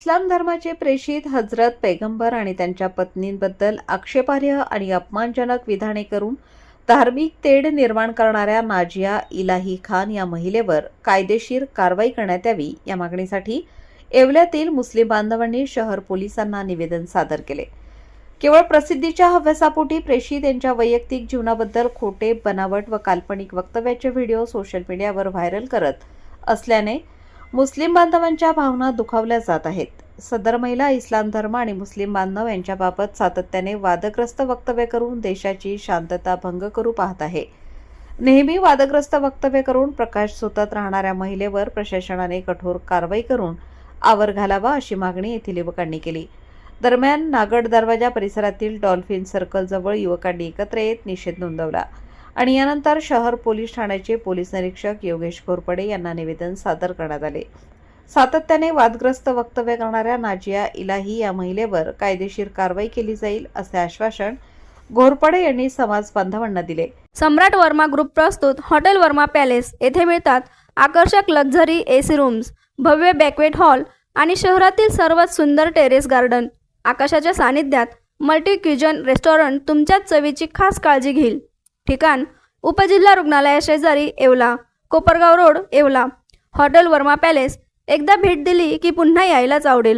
इस्लाम धर्माचे प्रेषित हजरत पैगंबर आणि त्यांच्या पत्नींबद्दल आक्षेपार्ह आणि अपमानजनक विधाने करून धार्मिक तेढ निर्माण करणाऱ्या नाजिया इलाही खान या महिलेवर कायदेशीर कारवाई करण्यात यावी या मागणीसाठी येवल्यातील मुस्लिम बांधवांनी शहर पोलिसांना निवेदन सादर केले। केवळ प्रसिद्धीच्या हव्यासापोटी प्रेषित यांच्या वैयक्तिक जीवनाबद्दल खोटे, बनावट व काल्पनिक वक्तव्याचे व्हिडिओ सोशल मीडियावर व्हायरल करत असल्याने मुस्लिम बांधवांच्या भावना दुखावल्या जात आहेत। सदर महिला इस्लाम धर्म आणि मुस्लिम बांधव यांच्याबाबत सातत्याने वादग्रस्त वक्तव्य करून देशाची शांतता भंग करू पाहत आहे। नेहमी वादग्रस्त वक्तव्य करून प्रकाश सोतत राहणाऱ्या महिलेवर प्रशासनाने कठोर कारवाई करून आवर घालावा अशी मागणी येथील युवकांनी केली। दरम्यान नागड दरवाजा परिसरातील डॉल्फिन सर्कल जवळ युवकांनी एकत्र येत निषेध नोंदवला आणि यानंतर शहर पोलीस ठाण्याचे पोलीस निरीक्षक योगेश घोरपडे यांना निवेदन सादर करण्यात आले। सातत्याने वादग्रस्त वक्तव्य करणाऱ्या नाजिया इलाही या महिलेवर कायदेशीर कारवाई केली जाईल असे आश्वासन घोरपडे यांनी समाज बांधवांना दिले। सम्राट वर्मा ग्रुप प्रस्तुत हॉटेल वर्मा पॅलेस येथे मिळतात आकर्षक लक्झरी एसी रूम्स, भव्य बॅक्वेट हॉल आणि शहरातील सर्वात सुंदर टेरेस गार्डन। आकाशाच्या सानिध्यात मल्टी क्युजन रेस्टॉरंट तुमच्या चवीची खास काळजी घेईल। ठिकाण उपजिल्हा रुग्णालया शेजारी Yeola, Kopargaon road Yeola. Hotel Verma palace एकदा भेट दिली की पुन्हा यायलाच आवडेल।